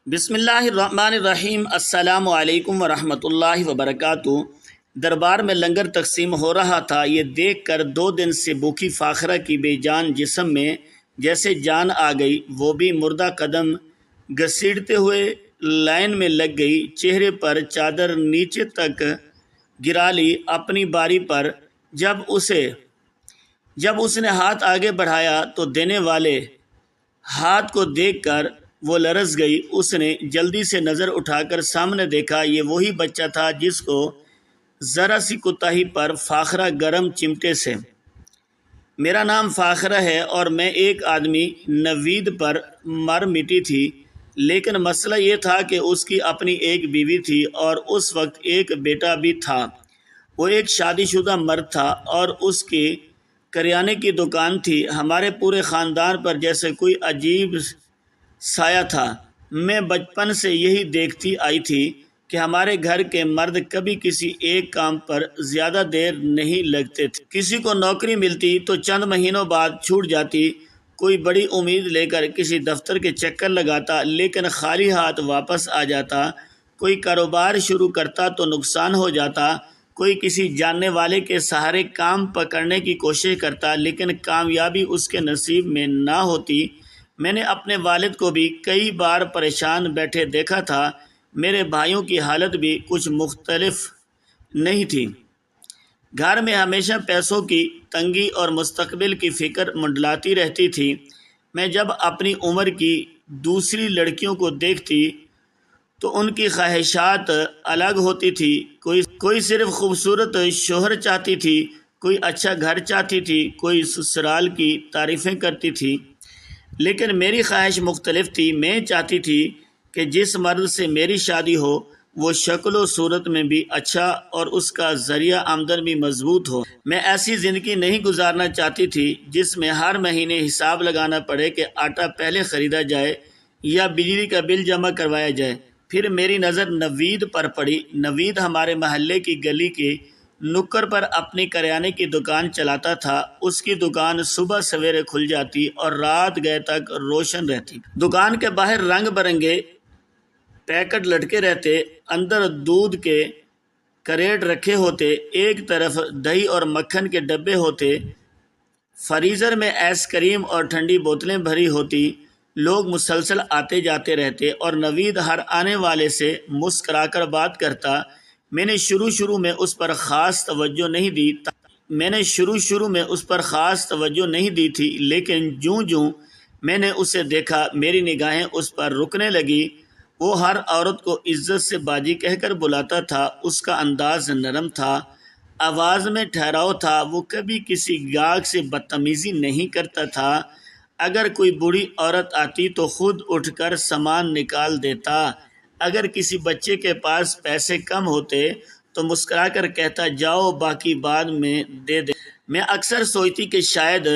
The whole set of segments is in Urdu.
بسم اللہ الرحمن الرحیم۔ السلام علیکم ورحمۃ اللہ وبرکاتہ۔ دربار میں لنگر تقسیم ہو رہا تھا۔ یہ دیکھ کر 2 دن سے بھوکی فاخرہ کی بے جان جسم میں جیسے جان آ گئی۔ وہ بھی مردہ قدم گھسیٹتے ہوئے لائن میں لگ گئی، چہرے پر چادر نیچے تک گرا لی اپنی باری پر۔ جب اس نے ہاتھ آگے بڑھایا تو دینے والے ہاتھ کو دیکھ کر وہ لرز گئی۔ اس نے جلدی سے نظر اٹھا کر سامنے دیکھا، یہ وہی بچہ تھا جس کو ذرا سی کوتاہی پر فاخرہ گرم چمٹے سے میرا نام فاخرہ ہے اور میں ایک آدمی نوید پر مر مٹی تھی۔ لیکن مسئلہ یہ تھا کہ اس کی اپنی ایک بیوی تھی اور اس وقت ایک بیٹا بھی تھا۔ وہ ایک شادی شدہ مرد تھا اور اس کی کریانے کی دکان تھی۔ ہمارے پورے خاندان پر جیسے کوئی عجیب سایہ تھا۔ میں بچپن سے یہی دیکھتی آئی تھی کہ ہمارے گھر کے مرد کبھی کسی ایک کام پر زیادہ دیر نہیں لگتے تھے۔ کسی کو نوکری ملتی تو چند مہینوں بعد چھوٹ جاتی، کوئی بڑی امید لے کر کسی دفتر کے چکر لگاتا لیکن خالی ہاتھ واپس آ جاتا، کوئی کاروبار شروع کرتا تو نقصان ہو جاتا، کوئی کسی جاننے والے کے سہارے کام پکڑنے کی کوشش کرتا لیکن کامیابی اس کے نصیب میں نہ ہوتی۔ میں نے اپنے والد کو بھی کئی بار پریشان بیٹھے دیکھا تھا۔ میرے بھائیوں کی حالت بھی کچھ مختلف نہیں تھی۔ گھر میں ہمیشہ پیسوں کی تنگی اور مستقبل کی فکر منڈلاتی رہتی تھی۔ میں جب اپنی عمر کی دوسری لڑکیوں کو دیکھتی تو ان کی خواہشات الگ ہوتی تھی۔ کوئی صرف خوبصورت شوہر چاہتی تھی، کوئی اچھا گھر چاہتی تھی، کوئی سسرال کی تعریفیں کرتی تھی، لیکن میری خواہش مختلف تھی۔ میں چاہتی تھی کہ جس مرد سے میری شادی ہو وہ شکل و صورت میں بھی اچھا اور اس کا ذریعہ آمدن بھی مضبوط ہو۔ میں ایسی زندگی نہیں گزارنا چاہتی تھی جس میں ہر مہینے حساب لگانا پڑے کہ آٹا پہلے خریدا جائے یا بجلی کا بل جمع کروایا جائے۔ پھر میری نظر نوید پر پڑی۔ نوید ہمارے محلے کی گلی کے نکڑ پر اپنی کریانے کی دکان چلاتا تھا۔ اس کی دکان صبح سویرے کھل جاتی اور رات گئے تک روشن رہتی۔ دکان کے باہر رنگ برنگے پیکٹ لٹکے رہتے، اندر دودھ کے کریٹ رکھے ہوتے، ایک طرف دہی اور مکھن کے ڈبے ہوتے، فریزر میں آئس کریم اور ٹھنڈی بوتلیں بھری ہوتی۔ لوگ مسلسل آتے جاتے رہتے اور نوید ہر آنے والے سے مسکرا کر بات کرتا۔ میں نے شروع میں اس پر خاص توجہ نہیں دی تھی، لیکن جوں میں نے اسے دیکھا میری نگاہیں اس پر رکنے لگی۔ وہ ہر عورت کو عزت سے باجی کہہ کر بلاتا تھا۔ اس کا انداز نرم تھا، آواز میں ٹھہراؤ تھا۔ وہ کبھی کسی گاہک سے بدتمیزی نہیں کرتا تھا۔ اگر کوئی بوڑھی عورت آتی تو خود اٹھ کر سامان نکال دیتا۔ اگر کسی بچے کے پاس پیسے کم ہوتے تو مسکرا کر کہتا جاؤ باقی بعد میں دے دے۔ میں اکثر سوچتی کہ شاید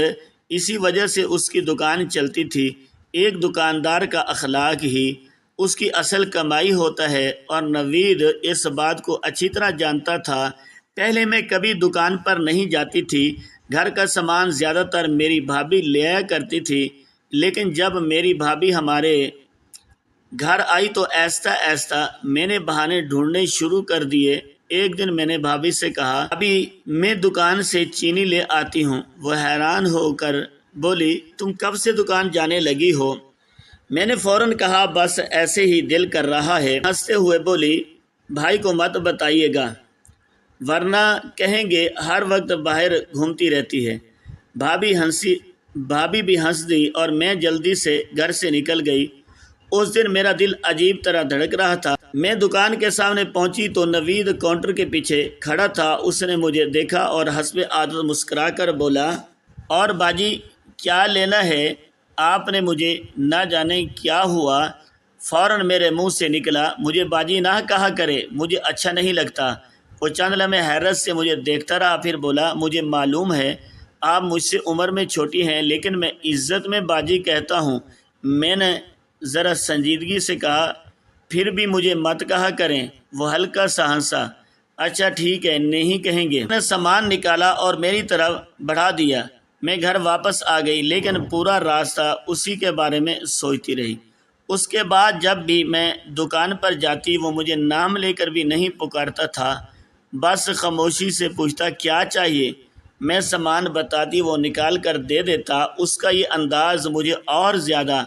اسی وجہ سے اس کی دکان چلتی تھی۔ ایک دکاندار کا اخلاق ہی اس کی اصل کمائی ہوتا ہے اور نوید اس بات کو اچھی طرح جانتا تھا۔ پہلے میں کبھی دکان پر نہیں جاتی تھی۔ گھر کا سامان زیادہ تر میری بھابھی لے آیا کرتی تھی، لیکن جب میری بھابھی ہمارے گھر آئی تو آہستہ آہستہ میں نے بہانے ڈھونڈنے شروع کر دیے۔ ایک دن میں نے بھابھی سے کہا ابھی میں دکان سے چینی لے آتی ہوں۔ وہ حیران ہو کر بولی تم کب سے دکان جانے لگی ہو؟ میں نے فوراً کہا بس ایسے ہی دل کر رہا ہے۔ ہنستے ہوئے بولی بھائی کو مت بتائیے گا ورنہ کہیں گے ہر وقت باہر گھومتی رہتی ہے۔ بھابھی بھی ہنس دی اور میں جلدی سے گھر سے نکل گئی۔ اس دن میرا دل عجیب طرح دھڑک رہا تھا۔ میں دکان کے سامنے پہنچی تو نوید کاؤنٹر کے پیچھے کھڑا تھا۔ اس نے مجھے دیکھا اور حسب عادت مسکرا کر بولا اور باجی کیا لینا ہے؟ آپ نے مجھے نہ جانے کیا ہوا فوراً میرے منہ سے نکلا مجھے باجی نہ کہا کرے، مجھے اچھا نہیں لگتا۔ وہ چند لمحے حیرت سے مجھے دیکھتا رہا، پھر بولا مجھے معلوم ہے آپ مجھ سے عمر میں چھوٹی ہیں لیکن میں عزت میں باجی کہتا ہوں۔ میں نے ذرا سنجیدگی سے کہا پھر بھی مجھے مت کہا کریں۔ وہ ہلکا سا ہنسا اچھا ٹھیک ہے نہیں کہیں گے۔ میں نے سامان نکالا اور میری طرف بڑھا دیا۔ میں گھر واپس آ گئی لیکن پورا راستہ اسی کے بارے میں سوچتی رہی۔ اس کے بعد جب بھی میں دکان پر جاتی وہ مجھے نام لے کر بھی نہیں پکارتا تھا، بس خاموشی سے پوچھتا کیا چاہیے، میں سامان بتاتی وہ نکال کر دے دیتا۔ اس کا یہ انداز مجھے اور زیادہ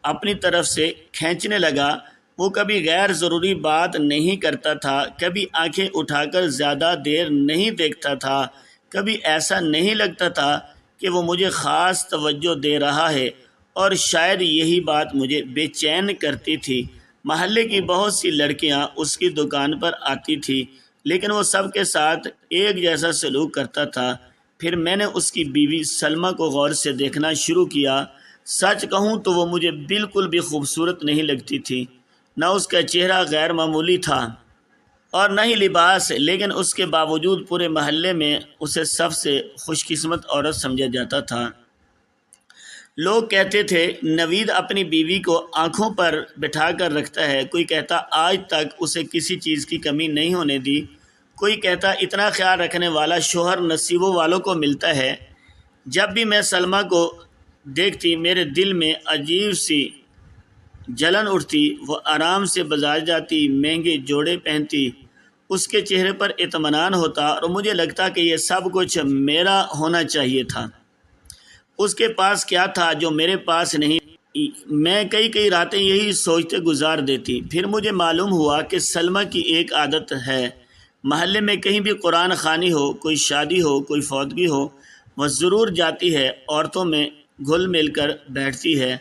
اپنی طرف سے کھینچنے لگا۔ وہ کبھی غیر ضروری بات نہیں کرتا تھا، کبھی آنکھیں اٹھا کر زیادہ دیر نہیں دیکھتا تھا، کبھی ایسا نہیں لگتا تھا کہ وہ مجھے خاص توجہ دے رہا ہے، اور شاید یہی بات مجھے بے چین کرتی تھی۔ محلے کی بہت سی لڑکیاں اس کی دکان پر آتی تھی، لیکن وہ سب کے ساتھ ایک جیسا سلوک کرتا تھا۔ پھر میں نے اس کی بیوی سلمیٰ کو غور سے دیکھنا شروع کیا۔ سچ کہوں تو وہ مجھے بالکل بھی خوبصورت نہیں لگتی تھی، نہ اس کا چہرہ غیر معمولی تھا اور نہ ہی لباس، لیکن اس کے باوجود پورے محلے میں اسے سب سے خوش قسمت عورت سمجھا جاتا تھا۔ لوگ کہتے تھے نوید اپنی بیوی کو آنکھوں پر بٹھا کر رکھتا ہے، کوئی کہتا آج تک اسے کسی چیز کی کمی نہیں ہونے دی، کوئی کہتا اتنا خیال رکھنے والا شوہر نصیبوں والوں کو ملتا ہے۔ جب بھی میں سلمیٰ کو دیکھتی میرے دل میں عجیب سی جلن اٹھتی۔ وہ آرام سے بازار جاتی، مہنگے جوڑے پہنتی، اس کے چہرے پر اطمینان ہوتا اور مجھے لگتا کہ یہ سب کچھ میرا ہونا چاہیے تھا۔ اس کے پاس کیا تھا جو میرے پاس نہیں؟ میں کئی راتیں یہی سوچتے گزار دیتی۔ پھر مجھے معلوم ہوا کہ سلمیٰ کی ایک عادت ہے، محلے میں کہیں بھی قرآن خوانی ہو، کوئی شادی ہو، کوئی فوتگی ہو، وہ ضرور جاتی ہے، عورتوں میں گھل مل کر بیٹھتی ہے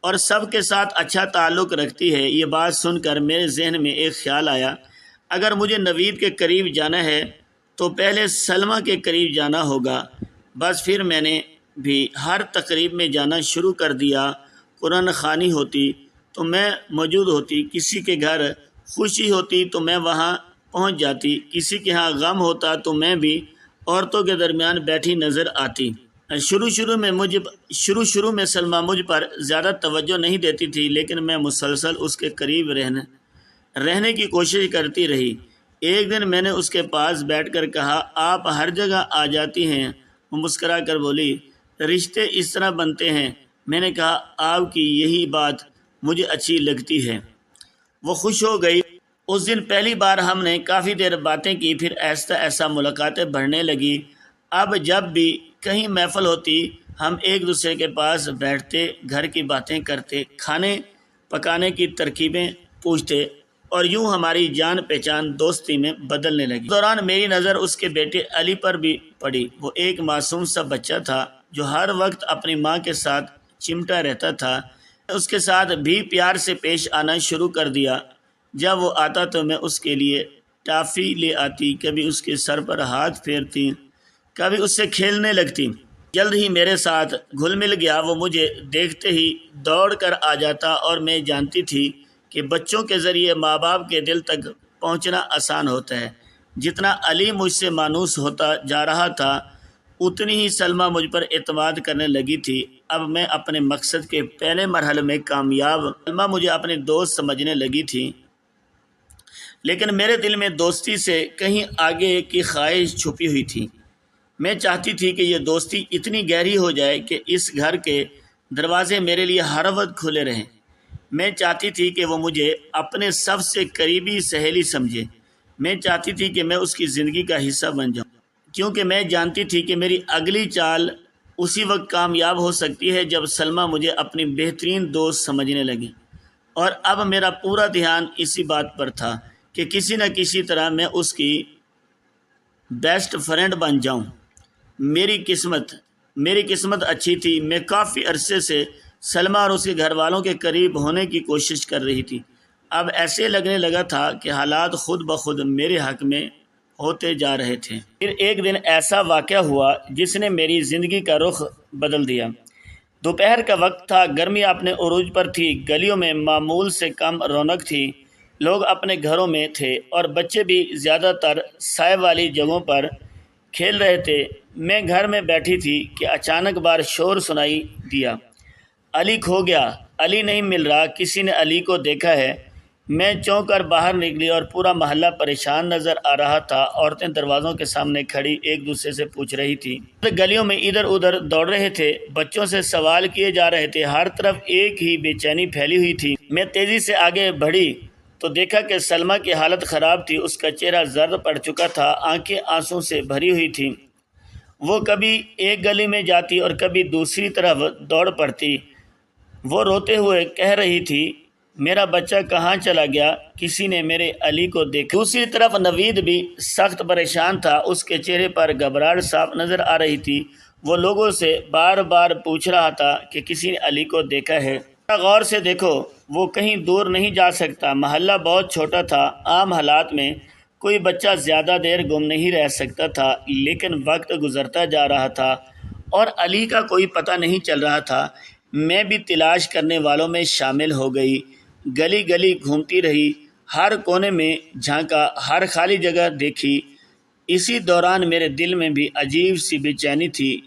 اور سب کے ساتھ اچھا تعلق رکھتی ہے۔ یہ بات سن کر میرے ذہن میں ایک خیال آیا، اگر مجھے نوید کے قریب جانا ہے تو پہلے سلمیٰ کے قریب جانا ہوگا۔ بس پھر میں نے بھی ہر تقریب میں جانا شروع کر دیا۔ قرآن خوانی ہوتی تو میں موجود ہوتی، کسی کے گھر خوشی ہوتی تو میں وہاں پہنچ جاتی، کسی کے ہاں غم ہوتا تو میں بھی عورتوں کے درمیان بیٹھی نظر آتی۔ شروع میں سلمیٰ مجھ پر زیادہ توجہ نہیں دیتی تھی، لیکن میں مسلسل اس کے قریب رہنے کی کوشش کرتی رہی۔ ایک دن میں نے اس کے پاس بیٹھ کر کہا آپ ہر جگہ آ جاتی ہیں۔ وہ مسکرا کر بولی رشتے اس طرح بنتے ہیں۔ میں نے کہا آپ کی یہی بات مجھے اچھی لگتی ہے۔ وہ خوش ہو گئی۔ اس دن پہلی بار ہم نے کافی دیر باتیں کی، پھر ایسا ایسا ملاقاتیں بڑھنے لگی۔ اب جب بھی کہیں محفل ہوتی ہم ایک دوسرے کے پاس بیٹھتے، گھر کی باتیں کرتے، کھانے پکانے کی ترکیبیں پوچھتے، اور یوں ہماری جان پہچان دوستی میں بدلنے لگی۔ اس دوران میری نظر اس کے بیٹے علی پر بھی پڑی۔ وہ ایک معصوم سا بچہ تھا جو ہر وقت اپنی ماں کے ساتھ چمٹا رہتا تھا۔ اس کے ساتھ بھی پیار سے پیش آنا شروع کر دیا۔ جب وہ آتا تو میں اس کے لیے ٹافی لے آتی، کبھی اس کے سر پر ہاتھ پھیرتی، کبھی اس سے کھیلنے لگتی۔ جلد ہی میرے ساتھ گھل مل گیا۔ وہ مجھے دیکھتے ہی دوڑ کر آ جاتا اور میں جانتی تھی کہ بچوں کے ذریعے ماں باپ کے دل تک پہنچنا آسان ہوتا ہے۔ جتنا علی مجھ سے مانوس ہوتا جا رہا تھا، اتنی ہی سلمیٰ مجھ پر اعتماد کرنے لگی تھی۔ اب میں اپنے مقصد کے پہلے مرحلے میں کامیاب۔ سلمیٰ مجھے اپنے دوست سمجھنے لگی تھی، لیکن میرے دل میں دوستی سے کہیں آگے کی خواہش چھپی ہوئی تھی۔ میں چاہتی تھی کہ یہ دوستی اتنی گہری ہو جائے کہ اس گھر کے دروازے میرے لیے ہر وقت کھلے رہیں۔ میں چاہتی تھی کہ وہ مجھے اپنے سب سے قریبی سہیلی سمجھے۔ میں چاہتی تھی کہ میں اس کی زندگی کا حصہ بن جاؤں، کیونکہ میں جانتی تھی کہ میری اگلی چال اسی وقت کامیاب ہو سکتی ہے جب سلمیٰ مجھے اپنی بہترین دوست سمجھنے لگی۔ اور اب میرا پورا دھیان اسی بات پر تھا کہ کسی نہ کسی طرح میں اس کی بیسٹ فرینڈ بن جاؤں۔ میری قسمت اچھی تھی۔ میں کافی عرصے سے سلمیٰ اور اس کے گھر والوں کے قریب ہونے کی کوشش کر رہی تھی۔ اب ایسے لگنے لگا تھا کہ حالات خود بخود میرے حق میں ہوتے جا رہے تھے۔ پھر ایک دن ایسا واقعہ ہوا جس نے میری زندگی کا رخ بدل دیا۔ دوپہر کا وقت تھا، گرمی اپنے عروج پر تھی، گلیوں میں معمول سے کم رونق تھی، لوگ اپنے گھروں میں تھے اور بچے بھی زیادہ تر سائے والی جگہوں پر کھیل رہے تھے۔ میں گھر میں بیٹھی تھی کہ اچانک باہر شور سنائی دیا، علی کھو گیا، علی نہیں مل رہا، کسی نے علی کو دیکھا ہے۔ میں چونک کر باہر نکلی اور پورا محلہ پریشان نظر آ رہا تھا۔ عورتیں دروازوں کے سامنے کھڑی ایک دوسرے سے پوچھ رہی تھی، گلیوں میں ادھر ادھر دوڑ رہے تھے، بچوں سے سوال کیے جا رہے تھے، ہر طرف ایک ہی بے چینی پھیلی ہوئی تھی۔ میں تیزی سے آگے بڑھی تو دیکھا کہ سلمہ کی حالت خراب تھی، اس کا چہرہ زرد پڑ چکا تھا، آنکھیں آنسوں سے بھری ہوئی تھیں۔ وہ کبھی ایک گلی میں جاتی اور کبھی دوسری طرف دوڑ پڑتی۔ وہ روتے ہوئے کہہ رہی تھی، میرا بچہ کہاں چلا گیا؟ کسی نے میرے علی کو دیکھا۔ دوسری طرف نوید بھی سخت پریشان تھا، اس کے چہرے پر گھبراہٹ صاف نظر آ رہی تھی۔ وہ لوگوں سے بار بار پوچھ رہا تھا کہ کسی نے علی کو دیکھا ہے؟ غور سے دیکھو، وہ کہیں دور نہیں جا سکتا۔ محلہ بہت چھوٹا تھا، عام حالات میں کوئی بچہ زیادہ دیر گم نہیں رہ سکتا تھا، لیکن وقت گزرتا جا رہا تھا اور علی کا کوئی پتہ نہیں چل رہا تھا۔ میں بھی تلاش کرنے والوں میں شامل ہو گئی، گلی گلی گھومتی رہی، ہر کونے میں جھانکا، ہر خالی جگہ دیکھی۔ اسی دوران میرے دل میں بھی عجیب سی بے چینی تھی۔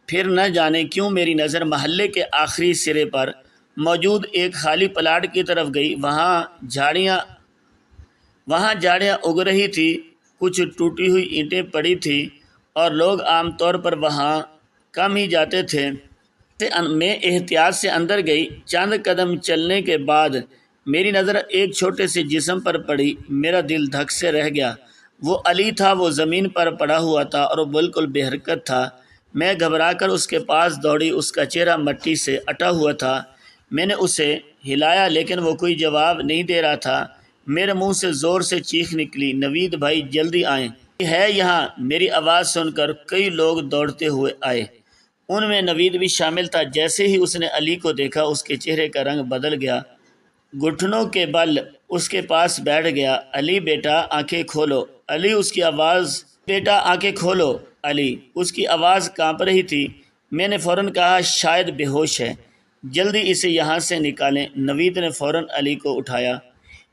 پھر نہ جانے کیوں میری نظر محلے کے آخری سرے پر موجود ایک خالی پلاٹ کی طرف گئی۔ وہاں جھاڑیاں اگ رہی تھی، کچھ ٹوٹی ہوئی اینٹیں پڑی تھیں اور لوگ عام طور پر وہاں کم ہی جاتے تھے۔ میں احتیاط سے اندر گئی۔ چند قدم چلنے کے بعد میری نظر ایک چھوٹے سے جسم پر پڑی۔ میرا دل دھک سے رہ گیا۔ وہ علی تھا، وہ زمین پر پڑا ہوا تھا اور وہ بالکل بے حرکت تھا۔ میں گھبرا کر اس کے پاس دوڑی، اس کا چہرہ مٹی سے اٹا ہوا تھا۔ میں نے اسے ہلایا لیکن وہ کوئی جواب نہیں دے رہا تھا۔ میرے منہ سے زور سے چیخ نکلی، نوید بھائی جلدی آئیں، ہے یہاں۔ میری آواز سن کر کئی لوگ دوڑتے ہوئے آئے، ان میں نوید بھی شامل تھا۔ جیسے ہی اس نے علی کو دیکھا، اس کے چہرے کا رنگ بدل گیا، گھٹنوں کے بل اس کے پاس بیٹھ گیا۔ علی بیٹا آنکھیں کھولو۔ علی اس کی آواز بیٹا آنکھیں کھولو علی، اس کی آواز کانپ رہی تھی۔ میں نے فوراً کہا شاید بے ہوش ہے، جلدی اسے یہاں سے نکالیں۔ نوید نے فوراً علی کو اٹھایا۔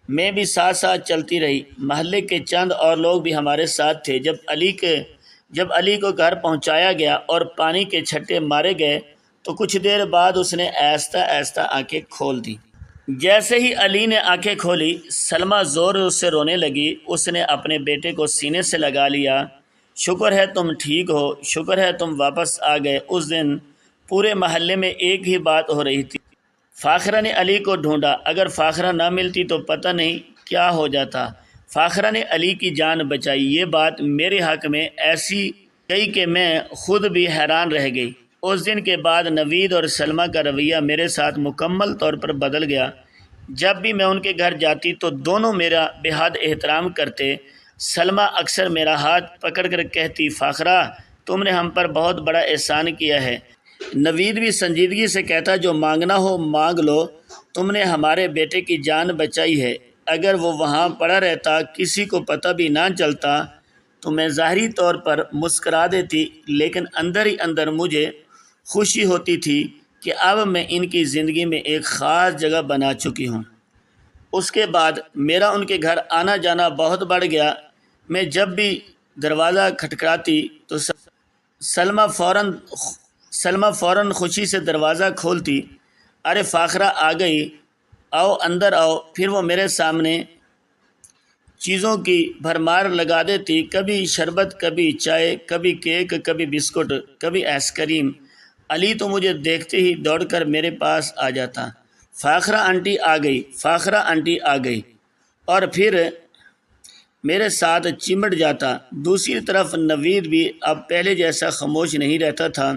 میں بھی ساتھ ساتھ چلتی رہی۔ محلے کے چند اور لوگ بھی ہمارے ساتھ تھے۔ جب علی کو گھر پہنچایا گیا اور پانی کے چھٹے مارے گئے تو کچھ دیر بعد اس نے آہستہ آہستہ آنکھیں کھول دیں۔ جیسے ہی علی نے آنکھیں کھولی، سلمہ زور سے رونے لگی۔ اس نے اپنے بیٹے کو سینے سے لگا لیا۔ شکر ہے تم ٹھیک ہو، شکر ہے تم واپس آ گئے۔ اس دن پورے محلے میں ایک ہی بات ہو رہی تھی، فاخرہ نے علی کو ڈھونڈا، اگر فاخرہ نہ ملتی تو پتہ نہیں کیا ہو جاتا۔ فاخرہ نے علی کی جان بچائی۔ یہ بات میرے حق میں ایسی گئی کہ میں خود بھی حیران رہ گئی۔ اس دن کے بعد نوید اور سلمہ کا رویہ میرے ساتھ مکمل طور پر بدل گیا۔ جب بھی میں ان کے گھر جاتی تو دونوں میرا بے حد احترام کرتے۔ سلمہ اکثر میرا ہاتھ پکڑ کر کہتی، فاخرہ تم نے ہم پر بہت بڑا احسان کیا ہے۔ نوید بھی سنجیدگی سے کہتا، جو مانگنا ہو مانگ لو، تم نے ہمارے بیٹے کی جان بچائی ہے۔ اگر وہ وہاں پڑا رہتا، کسی کو پتہ بھی نہ چلتا تو میں ظاہری طور پر مسکرا دیتی، لیکن اندر ہی اندر مجھے خوشی ہوتی تھی کہ اب میں ان کی زندگی میں ایک خاص جگہ بنا چکی ہوں۔ اس کے بعد میرا ان کے گھر آنا جانا بہت بڑھ گیا۔ میں جب بھی دروازہ کھٹکھٹاتی تو سلمہ فوراً خوشی سے دروازہ کھولتی، ارے فاخرہ آ گئی، آؤ اندر آؤ۔ پھر وہ میرے سامنے چیزوں کی بھرمار لگا دیتی، کبھی شربت، کبھی چائے، کبھی کیک، کبھی بسکٹ، کبھی آئس کریم۔ علی تو مجھے دیکھتے ہی دوڑ کر میرے پاس آ جاتا، فاخرہ آنٹی آ گئی، فاخرہ آنٹی آ گئی، اور پھر میرے ساتھ چمٹ جاتا۔ دوسری طرف نوید بھی اب پہلے جیسا خاموش نہیں رہتا تھا۔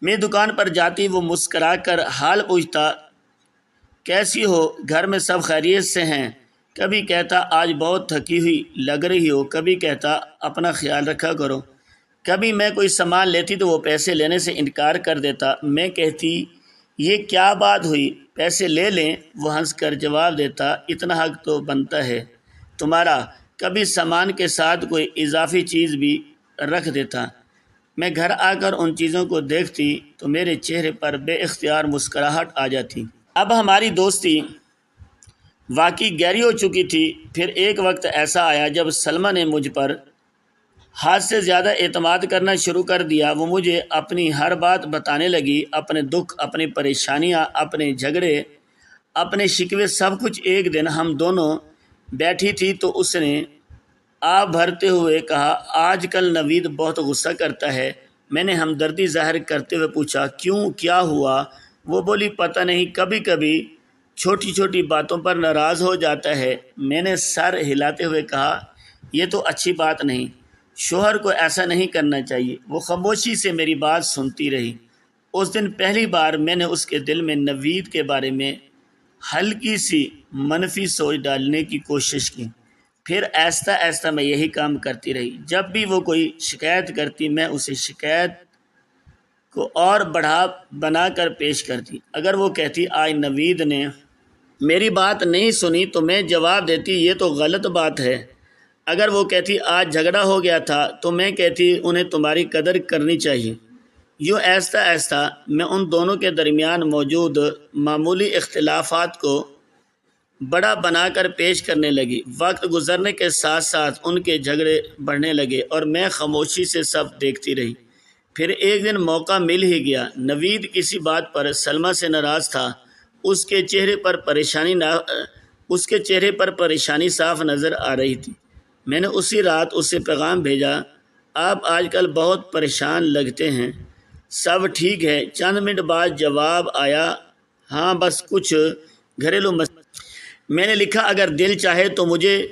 میں دکان پر جاتی، وہ مسکرا کر حال پوچھتا، کیسی ہو، گھر میں سب خیریت سے ہیں؟ کبھی کہتا آج بہت تھکی ہوئی لگ رہی ہو، کبھی کہتا اپنا خیال رکھا کرو۔ کبھی میں کوئی سامان لیتی تو وہ پیسے لینے سے انکار کر دیتا۔ میں کہتی یہ کیا بات ہوئی، پیسے لے لیں۔ وہ ہنس کر جواب دیتا، اتنا حق تو بنتا ہے تمہارا۔ کبھی سامان کے ساتھ کوئی اضافی چیز بھی رکھ دیتا۔ میں گھر آ کر ان چیزوں کو دیکھتی تو میرے چہرے پر بے اختیار مسکراہٹ آ جاتی۔ اب ہماری دوستی واقعی گہری ہو چکی تھی۔ پھر ایک وقت ایسا آیا جب سلمہ نے مجھ پر حد سے زیادہ اعتماد کرنا شروع کر دیا۔ وہ مجھے اپنی ہر بات بتانے لگی، اپنے دکھ، اپنی پریشانیاں، اپنے جھگڑے، اپنے شکوے سب کچھ ایک دن ہم دونوں بیٹھی تھی تو اس نے آپ بھرتے ہوئے کہا، آج کل نوید بہت غصہ کرتا ہے۔ میں نے ہمدردی ظاہر کرتے ہوئے پوچھا، کیوں، کیا ہوا؟ وہ بولی، پتہ نہیں، کبھی کبھی چھوٹی چھوٹی باتوں پر ناراض ہو جاتا ہے۔ میں نے سر ہلاتے ہوئے کہا، یہ تو اچھی بات نہیں، شوہر کو ایسا نہیں کرنا چاہیے۔ وہ خاموشی سے میری بات سنتی رہی۔ اس دن پہلی بار میں نے اس کے دل میں نوید کے بارے میں ہلکی سی منفی سوچ ڈالنے کی کوشش کی۔ پھر آہستہ آہستہ میں یہی کام کرتی رہی۔ جب بھی وہ کوئی شکایت کرتی میں اسے شکایت کو اور بنا کر پیش کرتی۔ اگر وہ کہتی، آج نوید نے میری بات نہیں سنی، تو میں جواب دیتی، یہ تو غلط بات ہے۔ اگر وہ کہتی، آج جھگڑا ہو گیا تھا، تو میں کہتی، انہیں تمہاری قدر کرنی چاہیے۔ یوں آہستہ آہستہ میں ان دونوں کے درمیان موجود معمولی اختلافات کو بڑا بنا کر پیش کرنے لگی۔ وقت گزرنے کے ساتھ ساتھ ان کے جھگڑے بڑھنے لگے اور میں خاموشی سے سب دیکھتی رہی۔ پھر ایک دن موقع مل ہی گیا۔ نوید کسی بات پر سلمیٰ سے ناراض تھا۔ اس کے چہرے پر پریشانی صاف نظر آ رہی تھی۔ میں نے اسی رات اسے پیغام بھیجا، آپ آج کل بہت پریشان لگتے ہیں، سب ٹھیک ہے؟ چند منٹ بعد جواب آیا، ہاں بس کچھ گھریلو مسئلہ۔ میں نے لکھا، اگر دل چاہے تو مجھے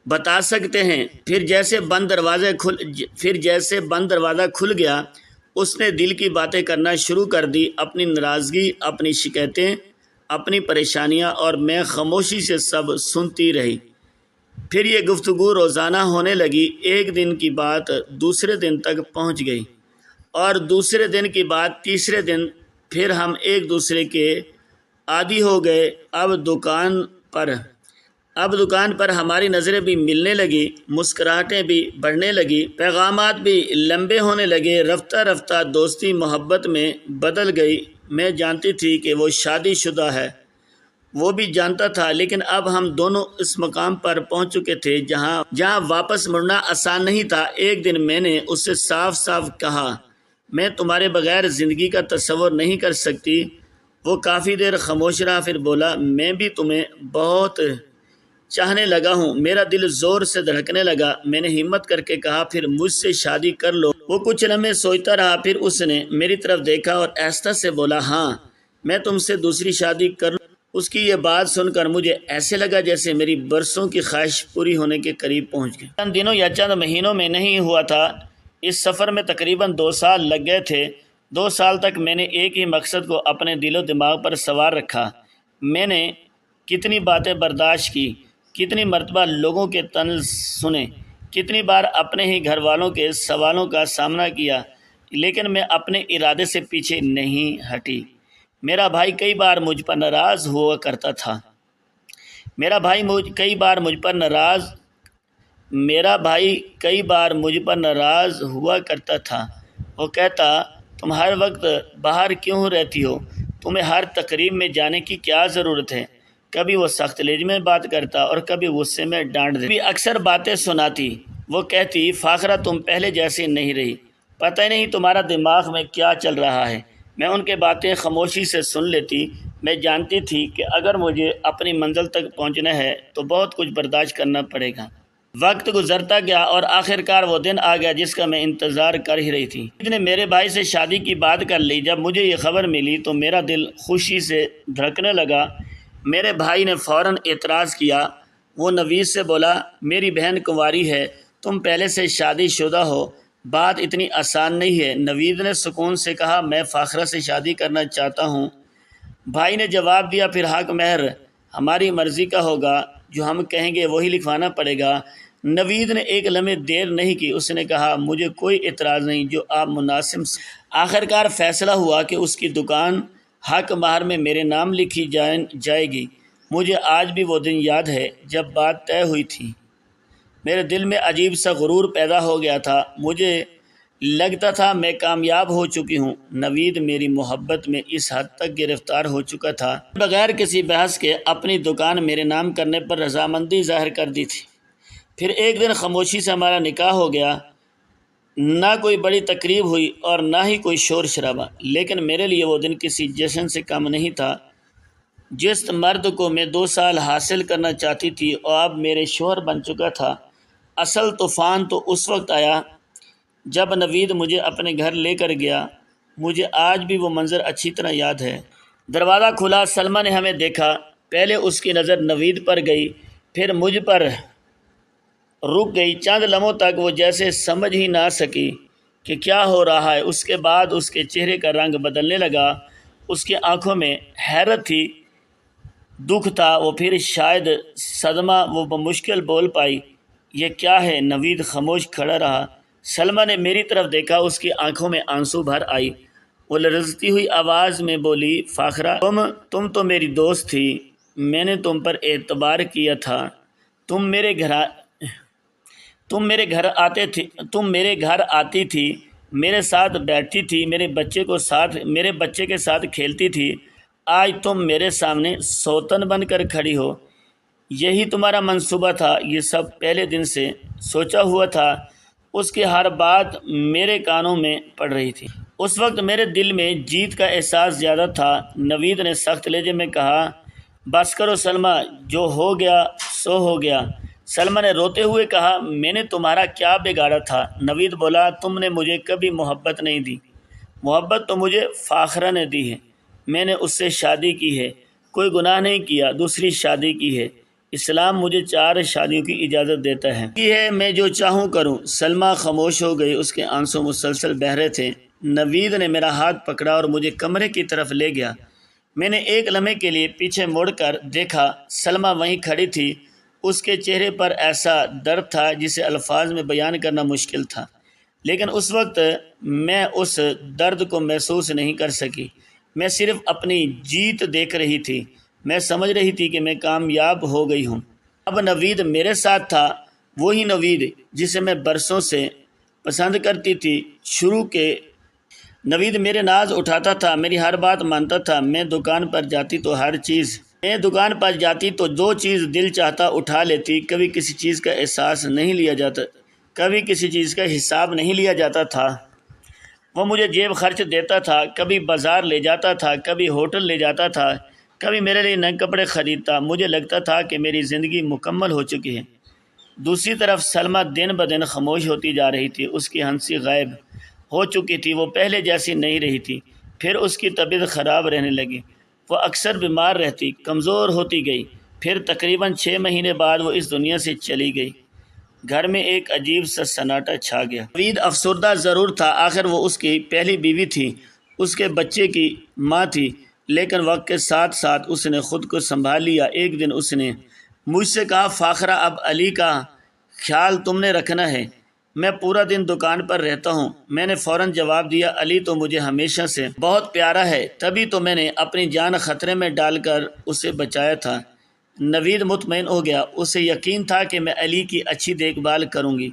بتا سکتے ہیں۔ پھر جیسے بند دروازہ کھل گیا، اس نے دل کی باتیں کرنا شروع کر دی، اپنی ناراضگی، اپنی شکایتیں، اپنی پریشانیاں، اور میں خاموشی سے سب سنتی رہی۔ پھر یہ گفتگو روزانہ ہونے لگی۔ ایک دن کی بات دوسرے دن تک پہنچ گئی، اور دوسرے دن کی بات تیسرے دن۔ پھر ہم ایک دوسرے کے عادی ہو گئے۔ اب دکان پر ہماری نظریں بھی ملنے لگی، مسکراہٹیں بھی بڑھنے لگی، پیغامات بھی لمبے ہونے لگے۔ رفتہ رفتہ دوستی محبت میں بدل گئی۔ میں جانتی تھی کہ وہ شادی شدہ ہے، وہ بھی جانتا تھا، لیکن اب ہم دونوں اس مقام پر پہنچ چکے تھے جہاں واپس مڑنا آسان نہیں تھا۔ ایک دن میں نے اس سے صاف صاف کہا، میں تمہارے بغیر زندگی کا تصور نہیں کر سکتی۔ وہ کافی دیر خاموش رہا، پھر بولا، میں بھی تمہیں بہت چاہنے لگا ہوں، میرا دل زور سے دھڑکنے لگا۔ میں نے ہمت کر کے کہا، پھر مجھ سے شادی کر لو۔ وہ کچھ لمحے سوچتا رہا، پھر اس نے میری طرف دیکھا اور آہستہ سے بولا، ہاں، میں تم سے دوسری شادی کر لوں۔ اس کی یہ بات سن کر مجھے ایسے لگا جیسے میری برسوں کی خواہش پوری ہونے کے قریب پہنچ گئی۔ چند دنوں یا چند مہینوں میں نہیں ہوا تھا، اس سفر میں تقریباً 2 سال لگ گئے تھے۔ 2 سال تک میں نے ایک ہی مقصد کو اپنے دل و دماغ پر سوار رکھا۔ میں نے کتنی باتیں برداشت کی، کتنی مرتبہ لوگوں کے طنز سنے، کتنی بار اپنے ہی گھر والوں کے سوالوں کا سامنا کیا، لیکن میں اپنے ارادے سے پیچھے نہیں ہٹی۔ میرا بھائی کئی بار مجھ پر ناراض ہوا کرتا تھا۔ میرا بھائی کئی بار مجھ پر ناراض ہوا کرتا تھا۔ وہ کہتا، تم ہر وقت باہر کیوں رہتی ہو؟ تمہیں ہر تقریب میں جانے کی کیا ضرورت ہے؟ کبھی وہ سخت لہجے میں بات کرتا اور کبھی غصے میں ڈانٹ دیتا۔ کبھی اکثر باتیں سناتی۔ وہ کہتی، فاخرہ تم پہلے جیسی نہیں رہی، پتہ نہیں تمہارا دماغ میں کیا چل رہا ہے۔ میں ان کی باتیں خاموشی سے سن لیتی۔ میں جانتی تھی کہ اگر مجھے اپنی منزل تک پہنچنا ہے تو بہت کچھ برداشت کرنا پڑے گا۔ وقت گزرتا گیا اور آخرکار وہ دن آ گیا جس کا میں انتظار کر ہی رہی تھی۔ نے میرے بھائی سے شادی کی بات کر لی۔ جب مجھے یہ خبر ملی تو میرا دل خوشی سے دھڑکنے لگا۔ میرے بھائی نے فوراً اعتراض کیا۔ وہ نوید سے بولا، میری بہن کنواری ہے، تم پہلے سے شادی شدہ ہو، بات اتنی آسان نہیں ہے۔ نوید نے سکون سے کہا، میں فاخرہ سے شادی کرنا چاہتا ہوں۔ بھائی نے جواب دیا، پھر حق مہر ہماری مرضی کا ہوگا، جو ہم کہیں گے وہی لکھوانا پڑے گا۔ نوید نے ایک لمحے دیر نہیں کی، اس نے کہا، مجھے کوئی اعتراض نہیں، جو آپ مناسب۔ آخرکار فیصلہ ہوا کہ اس کی دکان حق مہر میں میرے نام لکھی جائے گی۔ مجھے آج بھی وہ دن یاد ہے جب بات طے ہوئی تھی۔ میرے دل میں عجیب سا غرور پیدا ہو گیا تھا۔ مجھے لگتا تھا میں کامیاب ہو چکی ہوں۔ نوید میری محبت میں اس حد تک گرفتار ہو چکا تھا، بغیر کسی بحث کے اپنی دکان میرے نام کرنے پر رضامندی ظاہر کر دی تھی۔ پھر ایک دن خاموشی سے ہمارا نکاح ہو گیا۔ نہ کوئی بڑی تقریب ہوئی اور نہ ہی کوئی شور شرابہ، لیکن میرے لیے وہ دن کسی جشن سے کم نہیں تھا۔ جس مرد کو میں 2 سال حاصل کرنا چاہتی تھی اور اب میرے شوہر بن چکا تھا۔ اصل طوفان تو اس وقت آیا جب نوید مجھے اپنے گھر لے کر گیا۔ مجھے آج بھی وہ منظر اچھی طرح یاد ہے۔ دروازہ کھلا، سلمیٰ نے ہمیں دیکھا۔ پہلے اس کی نظر نوید پر گئی، پھر مجھ پر رک گئی۔ چند لمحوں تک وہ جیسے سمجھ ہی نہ سکی کہ کیا ہو رہا ہے۔ اس کے بعد اس کے چہرے کا رنگ بدلنے لگا، اس کی آنکھوں میں حیرت تھی، دکھ تھا، وہ پھر شاید صدمہ۔ وہ بمشکل بول پائی، یہ کیا ہے؟ نوید خاموش کھڑا رہا۔ سلمیٰ نے میری طرف دیکھا، اس کی آنکھوں میں آنسو بھر آئی۔ وہ لرزتی ہوئی آواز میں بولی، فاخرہ، تم تو میری دوست تھی، میں نے تم پر اعتبار کیا تھا، تم میرے گھر آتی تھی، میرے ساتھ بیٹھتی تھی، میرے بچے کے ساتھ کھیلتی تھی۔ آج تم میرے سامنے سوتن بن کر کھڑی ہو۔ یہی تمہارا منصوبہ تھا؟ یہ سب پہلے دن سے سوچا ہوا تھا۔ اس کی ہر بات میرے کانوں میں پڑ رہی تھی۔ اس وقت میرے دل میں جیت کا احساس زیادہ تھا۔ نوید نے سخت لہجے میں کہا، بس کرو سلمیٰ، جو ہو گیا سو ہو گیا۔ سلمیٰ نے روتے ہوئے کہا، میں نے تمہارا کیا بگاڑا تھا؟ نوید بولا، تم نے مجھے کبھی محبت نہیں دی۔ محبت تو مجھے فاخرہ نے دی ہے، میں نے اس سے شادی کی ہے، کوئی گناہ نہیں کیا، دوسری شادی کی ہے۔ اسلام مجھے 4 شادیوں کی اجازت دیتا ہے، میں جو چاہوں کروں۔ سلمیٰ خاموش ہو گئی، اس کے آنسو مسلسل بہہ رہے تھے۔ نوید نے میرا ہاتھ پکڑا اور مجھے کمرے کی طرف لے گیا۔ میں نے ایک لمحے کے لیے پیچھے مڑ کر دیکھا، سلمیٰ وہیں کھڑی تھی۔ اس کے چہرے پر ایسا درد تھا جسے الفاظ میں بیان کرنا مشکل تھا، لیکن اس وقت میں اس درد کو محسوس نہیں کر سکی۔ میں صرف اپنی جیت دیکھ رہی تھی۔ میں سمجھ رہی تھی کہ میں کامیاب ہو گئی ہوں۔ اب نوید میرے ساتھ تھا، وہی نوید جسے میں برسوں سے پسند کرتی تھی۔ شروع کے نوید میرے ناز اٹھاتا تھا، میری ہر بات مانتا تھا۔ میں دکان پر جاتی تو جو چیز دل چاہتا اٹھا لیتی۔ کبھی کسی چیز کا احساس نہیں لیا جاتا، کبھی کسی چیز کا حساب نہیں لیا جاتا تھا۔ وہ مجھے جیب خرچ دیتا تھا، کبھی بازار لے جاتا تھا، کبھی ہوٹل لے جاتا تھا، کبھی میرے لیے نئے کپڑے خریدتا۔ مجھے لگتا تھا کہ میری زندگی مکمل ہو چکی ہے۔ دوسری طرف سلمیٰ دن بدن خاموش ہوتی جا رہی تھی۔ اس کی ہنسی غائب ہو چکی تھی، وہ پہلے جیسی نہیں رہی تھی۔ پھر اس کی طبیعت خراب رہنے لگی، وہ اکثر بیمار رہتی، کمزور ہوتی گئی۔ پھر تقریباً 6 مہینے بعد وہ اس دنیا سے چلی گئی۔ گھر میں ایک عجیب سا سناٹا چھا گیا۔ نوید افسردہ ضرور تھا، آخر وہ اس کی پہلی بیوی تھی، اس کے بچے کی ماں تھی، لیکن وقت کے ساتھ ساتھ اس نے خود کو سنبھال لیا۔ ایک دن اس نے مجھ سے کہا، فاخرہ، اب علی کا خیال تم نے رکھنا ہے، میں پورا دن دکان پر رہتا ہوں۔ میں نے فوراً جواب دیا، علی تو مجھے ہمیشہ سے بہت پیارا ہے، تبھی تو میں نے اپنی جان خطرے میں ڈال کر اسے بچایا تھا۔ نوید مطمئن ہو گیا، اسے یقین تھا کہ میں علی کی اچھی دیکھ بھال کروں گی۔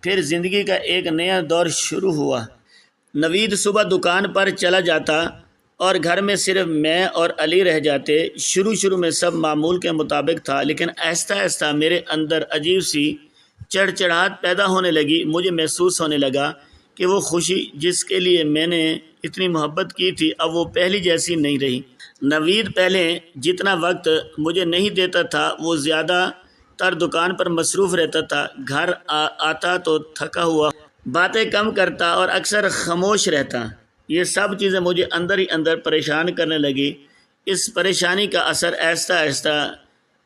پھر زندگی کا ایک نیا دور شروع ہوا۔ نوید صبح دکان پر چلا جاتا اور گھر میں صرف میں اور علی رہ جاتے۔ شروع میں سب معمول کے مطابق تھا، لیکن آہستہ آہستہ میرے اندر عجیب سی چڑچڑاہٹ پیدا ہونے لگی۔ مجھے محسوس ہونے لگا کہ وہ خوشی جس کے لیے میں نے اتنی محبت کی تھی اب وہ پہلی جیسی نہیں رہی۔ نوید پہلے جتنا وقت مجھے نہیں دیتا تھا، وہ زیادہ تر دکان پر مصروف رہتا تھا۔ گھر آتا تو تھکا ہوا، باتیں کم کرتا اور اکثر خاموش رہتا۔ یہ سب چیزیں مجھے اندر ہی اندر پریشان کرنے لگی۔ اس پریشانی کا اثر آہستہ آہستہ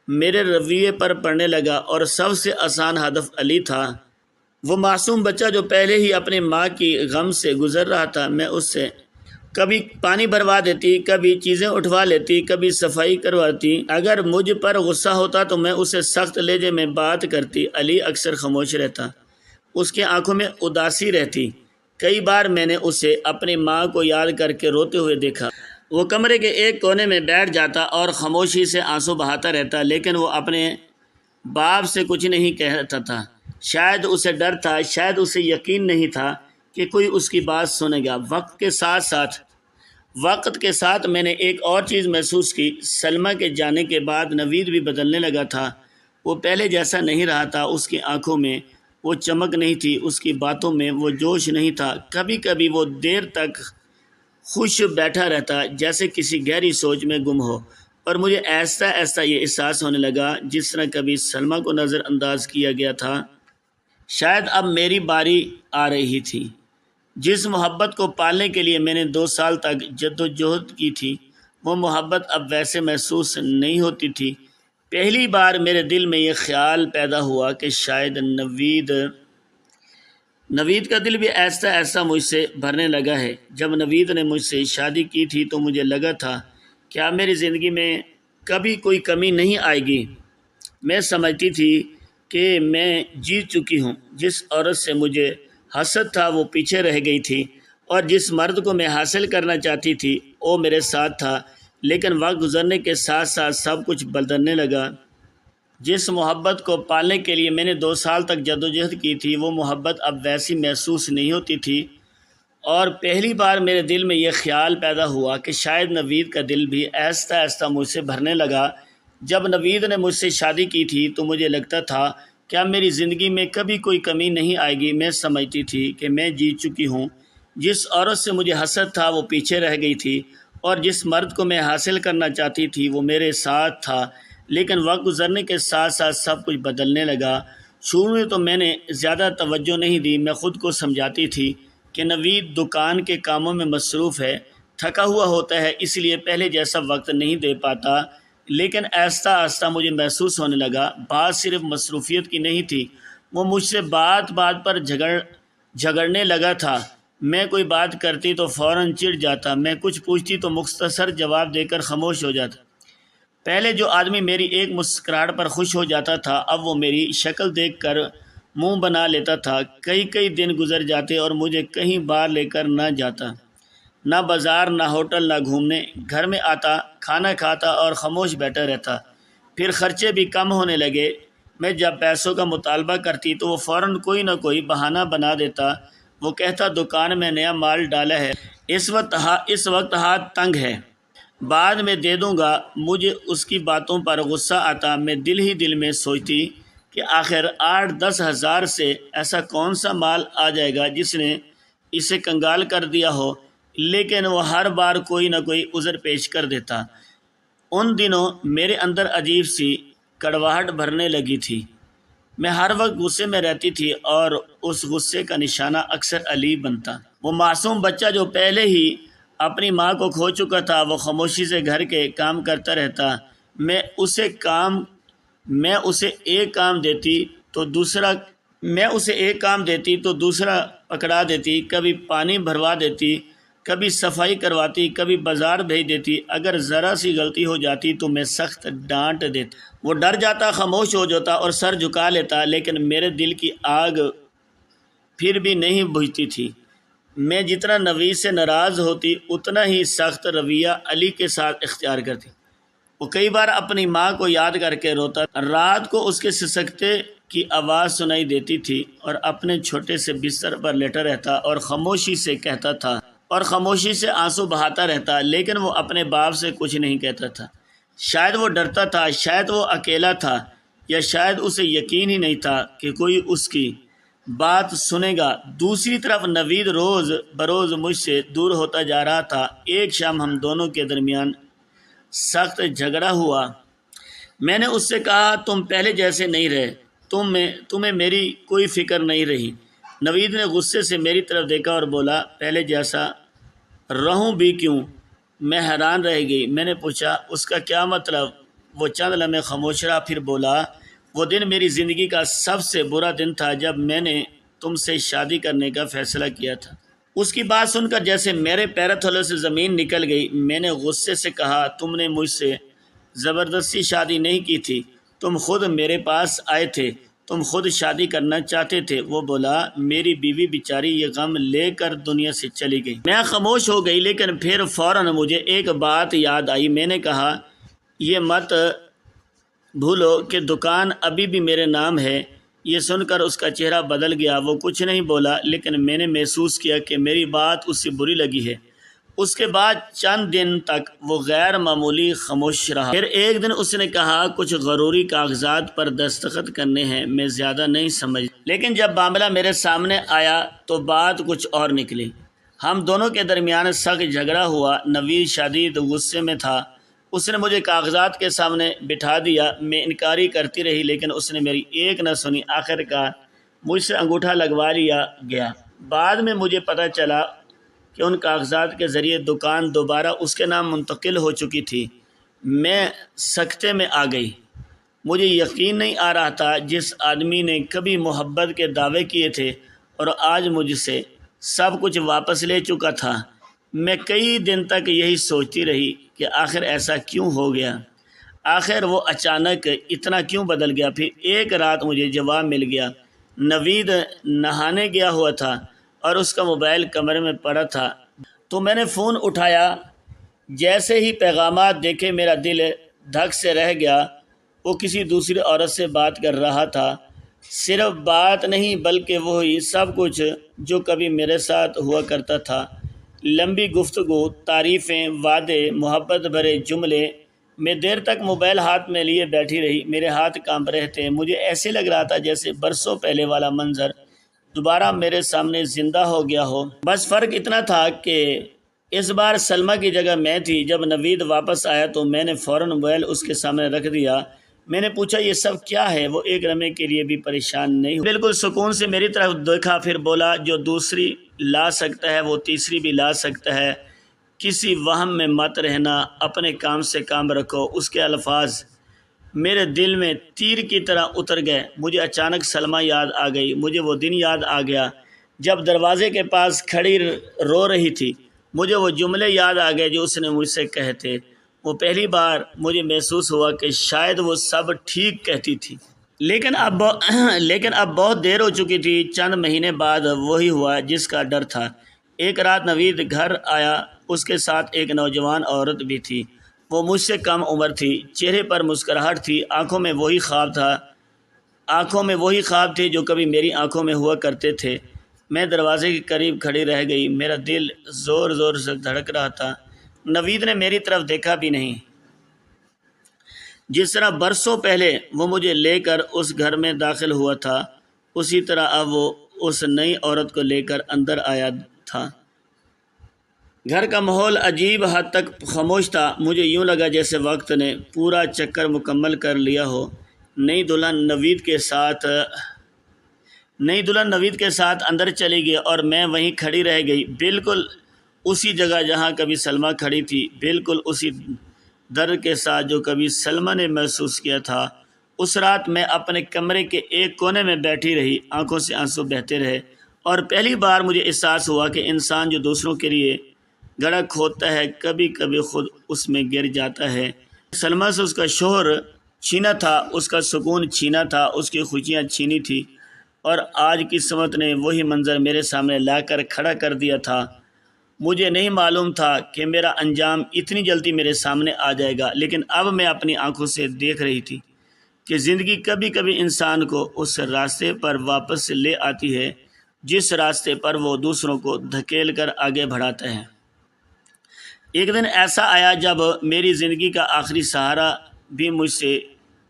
میرے رویے پر پڑنے لگا، اور سب سے آسان ہدف علی تھا، وہ معصوم بچہ جو پہلے ہی اپنی ماں کی غم سے گزر رہا تھا۔ میں اس سے کبھی پانی بھروا دیتی، کبھی چیزیں اٹھوا لیتی، کبھی صفائی کرواتی۔ اگر مجھ پر غصہ ہوتا تو میں اسے سخت لہجے میں بات کرتی۔ علی اکثر خاموش رہتا، اس کی آنکھوں میں اداسی رہتی۔ کئی بار میں نے اسے اپنی ماں کو یاد کر کے روتے ہوئے دیکھا۔ وہ کمرے کے ایک کونے میں بیٹھ جاتا اور خاموشی سے آنسو بہاتا رہتا، لیکن وہ اپنے باپ سے کچھ نہیں کہتا تھا۔ شاید اسے ڈر تھا، شاید اسے یقین نہیں تھا کہ کوئی اس کی بات سنے گا۔ وقت کے ساتھ میں نے ایک اور چیز محسوس کی۔ سلمیٰ کے جانے کے بعد نوید بھی بدلنے لگا تھا۔ وہ پہلے جیسا نہیں رہا تھا۔ اس کی آنکھوں میں وہ چمک نہیں تھی، اس کی باتوں میں وہ جوش نہیں تھا۔ کبھی کبھی وہ دیر تک خوش بیٹھا رہتا، جیسے کسی گہری سوچ میں گم ہو۔ اور مجھے ایسا ایسا یہ احساس ہونے لگا جس طرح کبھی سلمہ کو نظر انداز کیا گیا تھا۔ شاید اب میری باری آ رہی تھی۔ جس محبت کو پالنے کے لیے میں نے 2 سال تک جد و جہد کی تھی، وہ محبت اب ویسے محسوس نہیں ہوتی تھی۔ پہلی بار میرے دل میں یہ خیال پیدا ہوا کہ شاید نوید کا دل بھی ایسا ایسا مجھ سے بھرنے لگا ہے۔ جب نوید نے مجھ سے شادی کی تھی تو مجھے لگا تھا کیا میری زندگی میں کبھی کوئی کمی نہیں آئے گی۔ میں سمجھتی تھی کہ میں جیت چکی ہوں۔ جس عورت سے مجھے حسد تھا وہ پیچھے رہ گئی تھی، اور جس مرد کو میں حاصل کرنا چاہتی تھی وہ میرے ساتھ تھا۔ لیکن وقت گزرنے کے ساتھ ساتھ سب کچھ بدلنے لگا۔ جس محبت کو پالنے کے لیے میں نے 2 سال تک جدوجہد کی تھی، وہ محبت اب ویسی محسوس نہیں ہوتی تھی، اور پہلی بار میرے دل میں یہ خیال پیدا ہوا کہ شاید نوید کا دل بھی آہستہ آہستہ مجھ سے بھرنے لگا۔ جب نوید نے مجھ سے شادی کی تھی تو مجھے لگتا تھا کیا میری زندگی میں کبھی کوئی کمی نہیں آئے گی۔ میں سمجھتی تھی کہ میں جیت چکی ہوں۔ جس عورت سے مجھے حسد تھا وہ پیچھے رہ گئی تھی، اور جس مرد کو میں حاصل کرنا چاہتی تھی وہ میرے ساتھ تھا۔ لیکن وقت گزرنے کے ساتھ ساتھ سب کچھ بدلنے لگا۔ شروع میں تو میں نے زیادہ توجہ نہیں دی۔ میں خود کو سمجھاتی تھی کہ نوید دکان کے کاموں میں مصروف ہے، تھکا ہوا ہوتا ہے، اس لیے پہلے جیسا وقت نہیں دے پاتا۔ لیکن آہستہ آہستہ مجھے محسوس ہونے لگا بات صرف مصروفیت کی نہیں تھی، وہ مجھ سے بات بات پر جھگڑنے لگا تھا۔ میں کوئی بات کرتی تو فوراً چڑ جاتا، میں کچھ پوچھتی تو مختصر جواب دے کر خاموش ہو جاتا۔ پہلے جو آدمی میری ایک مسکراہٹ پر خوش ہو جاتا تھا، اب وہ میری شکل دیکھ کر منہ بنا لیتا تھا۔ کئی دن گزر جاتے اور مجھے کہیں باہر لے کر نہ جاتا، نہ بازار، نہ ہوٹل، نہ گھومنے۔ گھر میں آتا، کھانا کھاتا اور خاموش بیٹھا رہتا۔ پھر خرچے بھی کم ہونے لگے۔ میں جب پیسوں کا مطالبہ کرتی تو وہ فوراً کوئی نہ کوئی بہانہ بنا دیتا۔ وہ کہتا دکان میں نیا مال ڈالا ہے، اس وقت ہاتھ تنگ ہے، بعد میں دے دوں گا۔ مجھے اس کی باتوں پر غصہ آتا۔ میں دل ہی دل میں سوچتی کہ آخر 8-10 ہزار سے ایسا کون سا مال آ جائے گا جس نے اسے کنگال کر دیا ہو۔ لیکن وہ ہر بار کوئی نہ کوئی عذر پیش کر دیتا۔ ان دنوں میرے اندر عجیب سی کڑواہٹ بھرنے لگی تھی۔ میں ہر وقت غصے میں رہتی تھی، اور اس غصے کا نشانہ اکثر علی بنتا۔ وہ معصوم بچہ جو پہلے ہی اپنی ماں کو کھو چکا تھا، وہ خاموشی سے گھر کے کام کرتا رہتا۔ میں اسے ایک کام دیتی تو دوسرا پکڑا دیتی، کبھی پانی بھروا دیتی، کبھی صفائی کرواتی، کبھی بازار بھیج دیتی۔ اگر ذرا سی غلطی ہو جاتی تو میں سخت ڈانٹ دیتی۔ وہ ڈر جاتا، خاموش ہو جاتا اور سر جھکا لیتا۔ لیکن میرے دل کی آگ پھر بھی نہیں بجھتی تھی۔ میں جتنا نوید سے ناراض ہوتی اتنا ہی سخت رویہ علی کے ساتھ اختیار کرتی۔ وہ کئی بار اپنی ماں کو یاد کر کے روتا۔ رات کو اس کے سسکتے کی آواز سنائی دیتی تھی، اور اپنے چھوٹے سے بستر پر لیٹا رہتا اور خاموشی سے کہتا تھا اور خاموشی سے آنسو بہاتا رہتا۔ لیکن وہ اپنے باپ سے کچھ نہیں کہتا تھا۔ شاید وہ ڈرتا تھا، شاید وہ اکیلا تھا، یا شاید اسے یقین ہی نہیں تھا کہ کوئی اس کی بات سنے گا۔ دوسری طرف نوید روز بروز مجھ سے دور ہوتا جا رہا تھا۔ ایک شام ہم دونوں کے درمیان سخت جھگڑا ہوا۔ میں نے اس سے کہا تم پہلے جیسے نہیں رہے، تمہیں میری کوئی فکر نہیں رہی۔ نوید نے غصے سے میری طرف دیکھا اور بولا پہلے جیسا رہوں بھی کیوں؟ میں حیران رہ گئی۔ میں نے پوچھا اس کا کیا مطلب؟ وہ چند لمحے خاموش رہا، پھر بولا وہ دن میری زندگی کا سب سے برا دن تھا جب میں نے تم سے شادی کرنے کا فیصلہ کیا تھا۔ اس کی بات سن کر جیسے میرے پیروں تلے سے زمین نکل گئی۔ میں نے غصے سے کہا تم نے مجھ سے زبردستی شادی نہیں کی تھی، تم خود میرے پاس آئے تھے، تم خود شادی کرنا چاہتے تھے۔ وہ بولا میری بیوی بیچاری یہ غم لے کر دنیا سے چلی گئی۔ میں خاموش ہو گئی، لیکن پھر فوراً مجھے ایک بات یاد آئی۔ میں نے کہا یہ مت بھولو کہ دکان ابھی بھی میرے نام ہے۔ یہ سن کر اس کا چہرہ بدل گیا۔ وہ کچھ نہیں بولا، لیکن میں نے محسوس کیا کہ میری بات اس سے بری لگی ہے۔ اس کے بعد چند دن تک وہ غیر معمولی خاموش رہا۔ پھر ایک دن اس نے کہا کچھ ضروری کاغذات پر دستخط کرنے ہیں۔ میں زیادہ نہیں سمجھ، لیکن جب معاملہ میرے سامنے آیا تو بات کچھ اور نکلی۔ ہم دونوں کے درمیان سخت جھگڑا ہوا۔ نوید شدید غصے میں تھا اس نے مجھے کاغذات کے سامنے بٹھا دیا۔ میں انکاری کرتی رہی لیکن اس نے میری ایک نہ سنی۔ آخر کار مجھ سے انگوٹھا لگوا لیا گیا۔ بعد میں مجھے پتہ چلا کہ ان کاغذات کے ذریعے دکان دوبارہ اس کے نام منتقل ہو چکی تھی۔ میں سکتے میں آ گئی۔ مجھے یقین نہیں آ رہا تھا، جس آدمی نے کبھی محبت کے دعوے کیے تھے اور آج مجھ سے سب کچھ واپس لے چکا تھا۔ میں کئی دن تک یہی سوچتی رہی کہ آخر ایسا کیوں ہو گیا، آخر وہ اچانک اتنا کیوں بدل گیا۔ پھر ایک رات مجھے جواب مل گیا۔ نوید نہانے گیا ہوا تھا اور اس کا موبائل کمرے میں پڑا تھا، تو میں نے فون اٹھایا۔ جیسے ہی پیغامات دیکھے میرا دل دھک سے رہ گیا۔ وہ کسی دوسری عورت سے بات کر رہا تھا۔ صرف بات نہیں بلکہ وہی سب کچھ جو کبھی میرے ساتھ ہوا کرتا تھا۔ لمبی گفتگو، تعریفیں، وعدے، محبت بھرے جملے۔ میں دیر تک موبائل ہاتھ میں لیے بیٹھی رہی۔ میرے ہاتھ کانپ رہے تھے۔ مجھے ایسے لگ رہا تھا جیسے برسوں پہلے والا منظر دوبارہ میرے سامنے زندہ ہو گیا ہو۔ بس فرق اتنا تھا کہ اس بار سلمیٰ کی جگہ میں تھی۔ جب نوید واپس آیا تو میں نے فوراً موبائل اس کے سامنے رکھ دیا۔ میں نے پوچھا یہ سب کیا ہے؟ وہ ایک لمحے کے لیے بھی پریشان نہیں ہوئی، بالکل سکون سے میری طرف دیکھا، پھر بولا جو دوسری لا سکتا ہے وہ تیسری بھی لا سکتا ہے، کسی وہم میں مت رہنا، اپنے کام سے کام رکھو۔ اس کے الفاظ میرے دل میں تیر کی طرح اتر گئے۔ مجھے اچانک سلمیٰ یاد آ گئی۔ مجھے وہ دن یاد آ گیا جب دروازے کے پاس کھڑی رو رہی تھی۔ مجھے وہ جملے یاد آ گئے جو اس نے مجھ سے کہے تھے۔ وہ پہلی بار مجھے محسوس ہوا کہ شاید وہ سب ٹھیک کہتی تھی، لیکن اب بہت دیر ہو چکی تھی۔ چند مہینے بعد وہی ہوا جس کا ڈر تھا۔ ایک رات نوید گھر آیا۔ اس کے ساتھ ایک نوجوان عورت بھی تھی۔ وہ مجھ سے کم عمر تھی، چہرے پر مسکراہٹ تھی، آنکھوں میں وہی خواب تھے جو کبھی میری آنکھوں میں ہوا کرتے تھے۔ میں دروازے کے قریب کھڑی رہ گئی۔ میرا دل زور زور سے دھڑک رہا تھا۔ نوید نے میری طرف دیکھا بھی نہیں۔ جس طرح برسوں پہلے وہ مجھے لے کر اس گھر میں داخل ہوا تھا، اسی طرح اب وہ اس نئی عورت کو لے کر اندر آیا تھا۔ گھر کا ماحول عجیب حد تک خاموش تھا۔ مجھے یوں لگا جیسے وقت نے پورا چکر مکمل کر لیا ہو۔ نئی دلہن نوید کے ساتھ اندر چلی گئی اور میں وہیں کھڑی رہ گئی، بالکل اسی جگہ جہاں کبھی سلمیٰ کھڑی تھی، بالکل اسی درد کے ساتھ جو کبھی سلمیٰ نے محسوس کیا تھا۔ اس رات میں اپنے کمرے کے ایک کونے میں بیٹھی رہی، آنکھوں سے آنسو بہتے رہے، اور پہلی بار مجھے احساس ہوا کہ انسان جو دوسروں کے لیے گڑھا کھودتا ہے کبھی کبھی خود اس میں گر جاتا ہے۔ سلمیٰ سے اس کا شوہر چھینا تھا، اس کا سکون چھینا تھا، اس کی خوشیاں چھینی تھی، اور آج قسمت نے وہی منظر میرے سامنے لا کر کھڑا کر دیا تھا۔ مجھے نہیں معلوم تھا کہ میرا انجام اتنی جلدی میرے سامنے آ جائے گا، لیکن اب میں اپنی آنکھوں سے دیکھ رہی تھی کہ زندگی کبھی کبھی انسان کو اس راستے پر واپس لے آتی ہے جس راستے پر وہ دوسروں کو دھکیل کر آگے بڑھاتا ہے۔ ایک دن ایسا آیا جب میری زندگی کا آخری سہارا بھی مجھ سے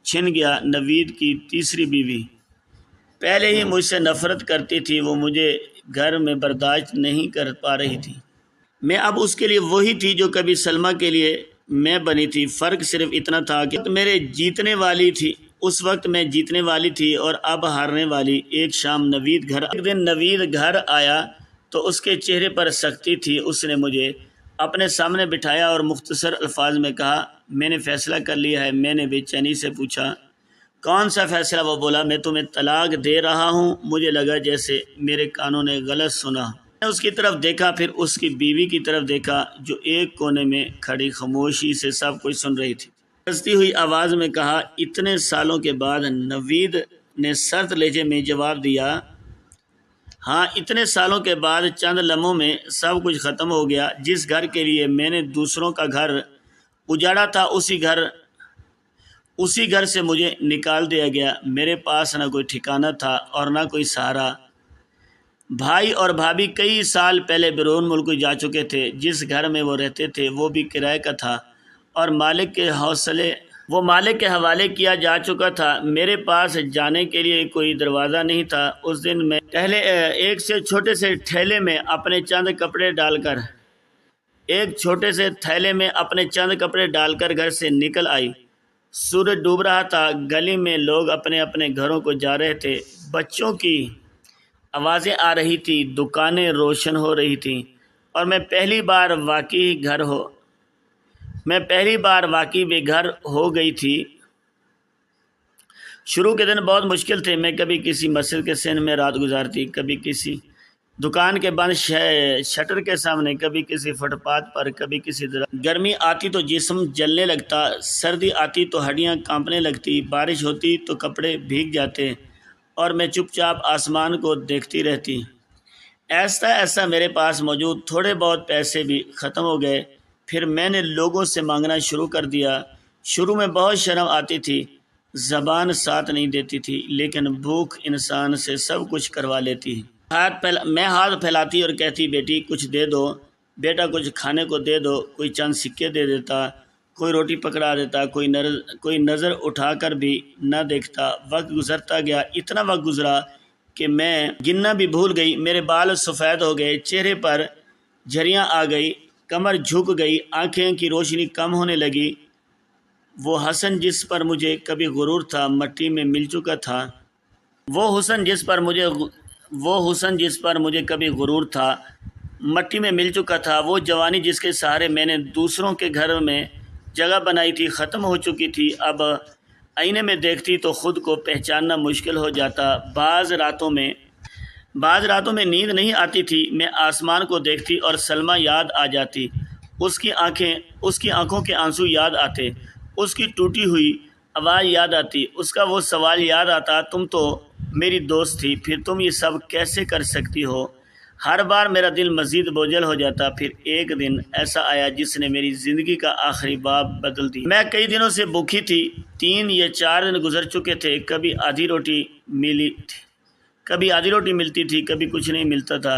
چھن گیا۔ نوید کی تیسری بیوی پہلے ہی مجھ سے نفرت کرتی تھی، وہ مجھے گھر میں برداشت نہیں کر پا رہی تھی۔ میں اب اس کے لیے وہی تھی جو کبھی سلمیٰ کے لیے میں بنی تھی۔ فرق صرف اتنا تھا کہ اس وقت میں جیتنے والی تھی اور اب ہارنے والی۔ ایک دن نوید گھر آیا تو اس کے چہرے پر سختی تھی۔ اس نے مجھے اپنے سامنے بٹھایا اور مختصر الفاظ میں کہا، میں نے فیصلہ کر لیا ہے۔ میں نے بے چینی سے پوچھا، کون سا فیصلہ؟ وہ بولا، میں تمہیں طلاق دے رہا ہوں۔ مجھے لگا جیسے میرے کانوں نے غلط سنا۔ میں اس کی طرف دیکھا، پھر اس کی بیوی کی طرف دیکھا جو ایک کونے میں کھڑی خاموشی سے سب کچھ سن رہی تھی۔ ہنستی ہوئی آواز میں کہا، اتنے سالوں کے بعد؟ نوید نے سرد لہجے میں جواب دیا، ہاں، اتنے سالوں کے بعد چند لمحوں میں سب کچھ ختم ہو گیا۔ جس گھر کے لیے میں نے دوسروں کا گھر اجاڑا تھا اسی گھر سے مجھے نکال دیا گیا۔ میرے پاس نہ کوئی ٹھکانہ تھا اور نہ کوئی سہارا۔ بھائی اور بھابھی کئی سال پہلے بیرون ملک جا چکے تھے۔ جس گھر میں وہ رہتے تھے وہ بھی کرائے کا تھا اور مالک کے حوالے کیا جا چکا تھا۔ میرے پاس جانے کے لیے کوئی دروازہ نہیں تھا۔ اس دن میں ایک سے چھوٹے سے ٹھیلے میں اپنے چند کپڑے ڈال کر ایک چھوٹے سے تھیلے میں اپنے چند کپڑے ڈال کر گھر سے نکل آئی۔ سورج ڈوب رہا تھا، گلی میں لوگ اپنے اپنے گھروں کو جا رہے تھے، بچوں کی آوازیں آ رہی تھی، دکانیں روشن ہو رہی تھیں، اور میں پہلی بار واقعی بے گھر ہو گئی تھی۔ شروع کے دن بہت مشکل تھے۔ میں کبھی کسی مسجد کے صحن میں رات گزارتی، کبھی کسی دکان کے بند شٹر کے سامنے، کبھی کسی فٹ پاتھ پر، کبھی کسی گرمی آتی تو جسم جلنے لگتا، سردی آتی تو ہڈیاں کانپنے لگتی، بارش ہوتی تو کپڑے بھیگ جاتے اور میں چپ چاپ آسمان کو دیکھتی رہتی۔ ایسا ایسا میرے پاس موجود تھوڑے بہت پیسے بھی ختم ہو گئے۔ پھر میں نے لوگوں سے مانگنا شروع کر دیا۔ شروع میں بہت شرم آتی تھی، زبان ساتھ نہیں دیتی تھی، لیکن بھوک انسان سے سب کچھ کروا لیتی ہے۔ میں ہاتھ پھیلاتی اور کہتی، بیٹی کچھ دے دو، بیٹا کچھ کھانے کو دے دو۔ کوئی چند سکے دے دیتا، کوئی روٹی پکڑا دیتا، کوئی نظر اٹھا کر بھی نہ دیکھتا۔ وقت گزرتا گیا، اتنا وقت گزرا کہ میں گننا بھی بھول گئی۔ میرے بال سفید ہو گئے، چہرے پر جھریاں آ گئی، کمر جھک گئی، آنکھیں کی روشنی کم ہونے لگی۔ وہ حسن جس پر مجھے کبھی غرور تھا مٹی میں مل چکا تھا۔ وہ حسن جس پر مجھے کبھی غرور تھا مٹی میں مل چکا تھا۔ وہ جوانی جس کے سہارے میں نے دوسروں کے گھر میں جگہ بنائی تھی ختم ہو چکی تھی۔ اب آئینے میں دیکھتی تو خود کو پہچاننا مشکل ہو جاتا۔ بعض راتوں میں نیند نہیں آتی تھی، میں آسمان کو دیکھتی اور سلمیٰ یاد آ جاتی۔ اس کی آنکھوں کے آنسو یاد آتے، اس کی ٹوٹی ہوئی آواز یاد آتی، اس کا وہ سوال یاد آتا، تم تو میری دوست تھی، پھر تم یہ سب کیسے کر سکتی ہو؟ ہر بار میرا دل مزید بوجھل ہو جاتا۔ پھر ایک دن ایسا آیا جس نے میری زندگی کا آخری باب بدل دی۔ میں کئی دنوں سے بھوکی تھی، 3 یا 4 دن گزر چکے تھے۔ کبھی آدھی روٹی ملتی تھی، کبھی کچھ نہیں ملتا تھا۔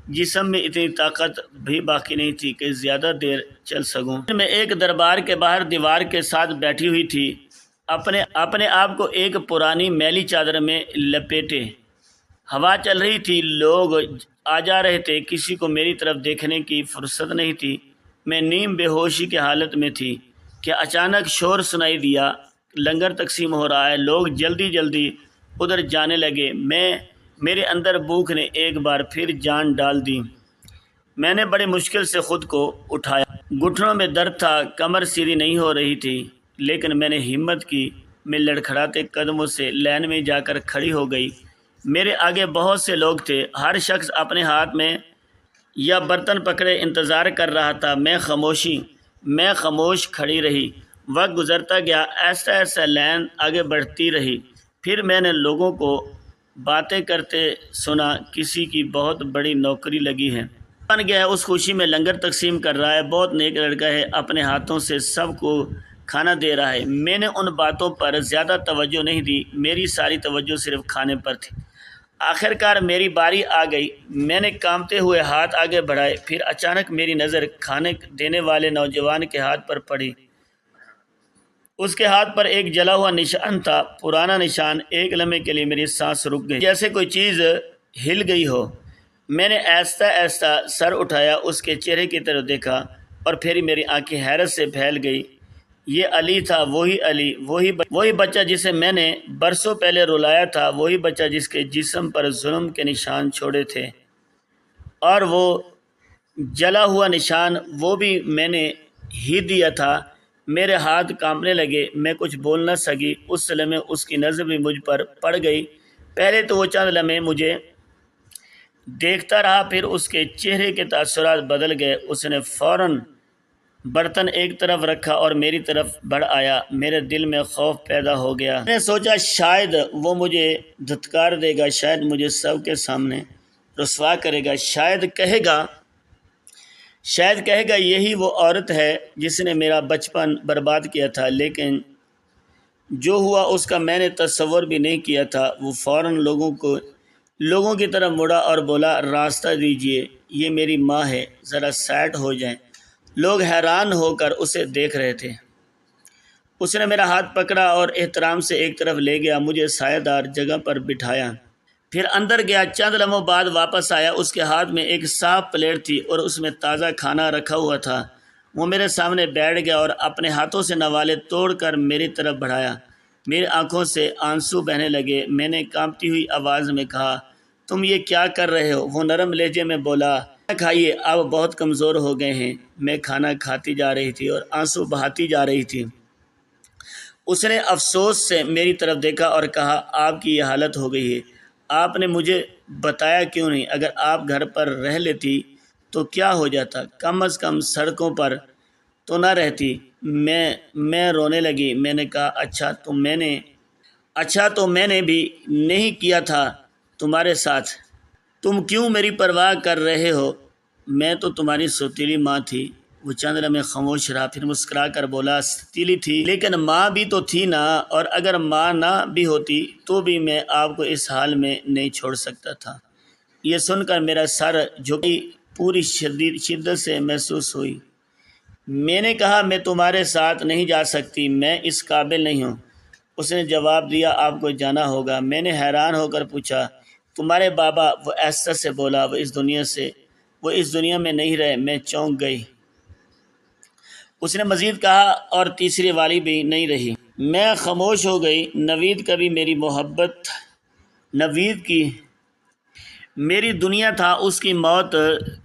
جسم میں اتنی طاقت بھی باقی نہیں تھی کہ زیادہ دیر چل سکوں۔ میں ایک دربار کے باہر دیوار کے ساتھ بیٹھی ہوئی تھی، اپنے آپ کو ایک پرانی میلی چادر میں لپیٹے۔ ہوا چل رہی تھی، لوگ آ جا رہے تھے، کسی کو میری طرف دیکھنے کی فرصت نہیں تھی۔ میں نیم بے ہوشی کی حالت میں تھی کہ اچانک شور سنائی دیا، لنگر تقسیم ہو رہا ہے۔ لوگ جلدی جلدی ادھر جانے لگے۔ میرے اندر بھوک نے ایک بار پھر جان ڈال دی۔ میں نے بڑی مشکل سے خود کو اٹھایا، گھٹنوں میں درد تھا، کمر سیدھی نہیں ہو رہی تھی، لیکن میں نے ہمت کی۔ میں لڑکھڑاتے قدموں سے لائن میں جا کر کھڑی ہو گئی۔ میرے آگے بہت سے لوگ تھے، ہر شخص اپنے ہاتھ میں یا برتن پکڑے انتظار کر رہا تھا۔ میں خاموش کھڑی رہی۔ وقت گزرتا گیا، ایسا لائن آگے بڑھتی رہی۔ پھر میں نے لوگوں کو باتیں کرتے سنا، کسی کی بہت بڑی نوکری لگی ہے، بن گیا ہے، اس خوشی میں لنگر تقسیم کر رہا ہے، بہت نیک لڑکا ہے، اپنے ہاتھوں سے سب کو کھانا دے رہا ہے۔ میں نے ان باتوں پر زیادہ توجہ نہیں دی، میری ساری توجہ صرف کھانے پر تھی۔ آخر کار میری باری آ گئی، میں نے کانپتے ہوئے ہاتھ آگے بڑھائے۔ پھر اچانک میری نظر کھانے دینے والے نوجوان کے ہاتھ پر پڑی۔ اس کے ہاتھ پر ایک جلا ہوا نشان تھا، پرانا نشان۔ ایک لمحے کے لیے میری سانس رک گئی، جیسے کوئی چیز ہل گئی ہو۔ میں نے آہستہ سر اٹھایا، اس کے چہرے کی طرف دیکھا، اور پھر میری آنکھیں حیرت سے پھیل گئی۔ یہ علی تھا، وہی علی، وہی بچہ جسے میں نے برسوں پہلے رلایا تھا، وہی بچہ جس کے جسم پر ظلم کے نشان چھوڑے تھے، اور وہ جلا ہوا نشان وہ بھی میں نے ہی دیا تھا۔ میرے ہاتھ کانپنے لگے، میں کچھ بول نہ سکی۔ اس لمحے اس کی نظر بھی مجھ پر پڑ گئی۔ پہلے تو وہ چند لمحے مجھے دیکھتا رہا، پھر اس کے چہرے کے تاثرات بدل گئے۔ اس نے فوراً برتن ایک طرف رکھا اور میری طرف بڑھ آیا۔ میرے دل میں خوف پیدا ہو گیا۔ میں نے سوچا شاید وہ مجھے دھتکار دے گا، شاید مجھے سب کے سامنے رسوا کرے گا، شاید کہے گا یہی وہ عورت ہے جس نے میرا بچپن برباد کیا تھا۔ لیکن جو ہوا اس کا میں نے تصور بھی نہیں کیا تھا۔ وہ فوراً لوگوں کی طرف مڑا اور بولا، راستہ دیجیے، یہ میری ماں ہے، ذرا سائڈ ہو جائیں۔ لوگ حیران ہو کر اسے دیکھ رہے تھے۔ اس نے میرا ہاتھ پکڑا اور احترام سے ایک طرف لے گیا، مجھے سایہ دار جگہ پر بٹھایا۔ پھر اندر گیا، چند لمحوں بعد واپس آیا۔ اس کے ہاتھ میں ایک صاف پلیٹ تھی اور اس میں تازہ کھانا رکھا ہوا تھا۔ وہ میرے سامنے بیٹھ گیا اور اپنے ہاتھوں سے نوالے توڑ کر میری طرف بڑھایا۔ میری آنکھوں سے آنسو بہنے لگے۔ میں نے کانپتی ہوئی آواز میں کہا، تم یہ کیا کر رہے ہو؟ وہ نرم لہجے میں بولا، کھائیے، آپ بہت کمزور ہو گئے ہیں۔ میں کھانا کھاتی جا رہی تھی اور آنسو بہاتی جا رہی تھی۔ اس نے افسوس سے میری طرف دیکھا اور کہا، آپ کی یہ حالت ہو گئی ہے، آپ نے مجھے بتایا کیوں نہیں؟ اگر آپ گھر پر رہ لیتی تو کیا ہو جاتا؟ کم از کم سڑکوں پر تو نہ رہتی۔ میں رونے لگی۔ میں نے کہا، اچھا تو میں نے بھی نہیں کیا تھا تمہارے ساتھ، تم کیوں میری پرواہ کر رہے ہو؟ میں تو تمہاری سوتیلی ماں تھی۔ وہ چند لمحے خاموش رہا، پھر مسکرا کر بولا، سوتیلی تھی لیکن ماں بھی تو تھی نا، اور اگر ماں نہ بھی ہوتی تو بھی میں آپ کو اس حال میں نہیں چھوڑ سکتا تھا۔ یہ سن کر میرا سر جھکی پوری شدت سے محسوس ہوئی۔ میں نے کہا، میں تمہارے ساتھ نہیں جا سکتی، میں اس قابل نہیں ہوں۔ اس نے جواب دیا، آپ کو جانا ہوگا۔ میں نے حیران ہو کر پوچھا، تمہارے بابا؟ وہ ایسا سے بولا، وہ اس دنیا میں نہیں رہے۔ میں چونک گئی۔ اس نے مزید کہا، اور تیسری والی بھی نہیں رہی۔ میں خاموش ہو گئی۔ نوید کی میری دنیا تھا۔ اس کی موت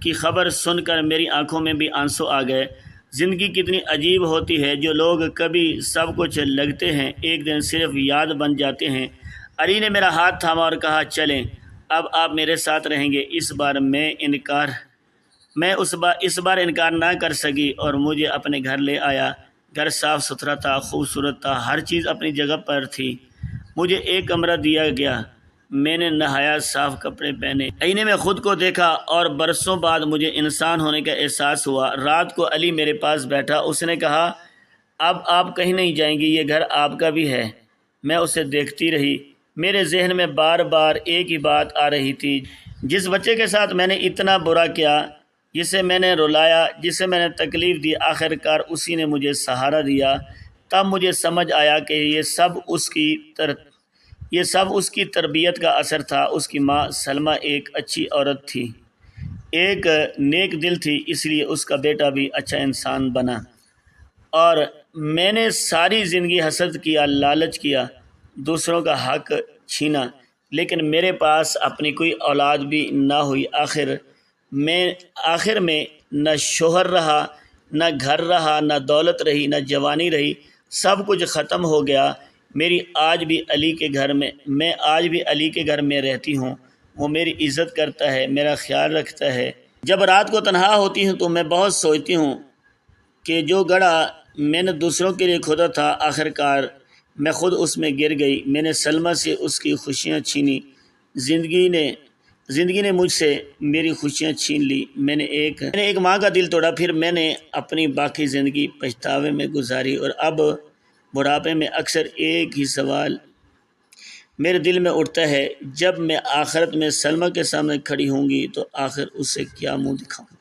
کی خبر سن کر میری آنکھوں میں بھی آنسو آ گئے۔ زندگی کتنی عجیب ہوتی ہے، جو لوگ کبھی سب کچھ لگتے ہیں ایک دن صرف یاد بن جاتے ہیں۔ علی نے میرا ہاتھ تھاما اور کہا، چلیں، اب آپ میرے ساتھ رہیں گے۔ اس بار انکار نہ کر سکی اور مجھے اپنے گھر لے آیا۔ گھر صاف ستھرا تھا، خوبصورت تھا، ہر چیز اپنی جگہ پر تھی۔ مجھے ایک کمرہ دیا گیا۔ میں نے نہایا، صاف کپڑے پہنے، آئینے میں خود کو دیکھا اور برسوں بعد مجھے انسان ہونے کا احساس ہوا۔ رات کو علی میرے پاس بیٹھا۔ اس نے کہا، اب آپ کہیں نہیں جائیں گی، یہ گھر آپ کا بھی ہے۔ میں اسے دیکھتی رہی۔ میرے ذہن میں بار بار ایک ہی بات آ رہی تھی، جس بچے کے ساتھ میں نے اتنا برا کیا، جسے میں نے رلایا، جسے میں نے تکلیف دی، آخر کار اسی نے مجھے سہارا دیا۔ تب مجھے سمجھ آیا کہ یہ سب اس کی تربیت کا اثر تھا۔ اس کی ماں سلمہ ایک اچھی عورت تھی، ایک نیک دل تھی، اس لیے اس کا بیٹا بھی اچھا انسان بنا۔ اور میں نے ساری زندگی حسد کیا، لالچ کیا، دوسروں کا حق چھینا، لیکن میرے پاس اپنی کوئی اولاد بھی نہ ہوئی۔ آخر میں نہ شوہر رہا، نہ گھر رہا، نہ دولت رہی، نہ جوانی رہی، سب کچھ ختم ہو گیا۔ میں آج بھی علی کے گھر میں رہتی ہوں۔ وہ میری عزت کرتا ہے، میرا خیال رکھتا ہے۔ جب رات کو تنہا ہوتی ہوں تو میں بہت سوچتی ہوں کہ جو گڑھا میں نے دوسروں کے لیے کھودا تھا، آخر کار میں خود اس میں گر گئی۔ میں نے سلمہ سے اس کی خوشیاں چھینی، زندگی نے مجھ سے میری خوشیاں چھین لی۔ میں نے ایک ماں کا دل توڑا، پھر میں نے اپنی باقی زندگی پچھتاوے میں گزاری، اور اب بڑھاپے میں اکثر ایک ہی سوال میرے دل میں اٹھتا ہے، جب میں آخرت میں سلمہ کے سامنے کھڑی ہوں گی تو آخر اسے کیا منہ دکھاؤں؟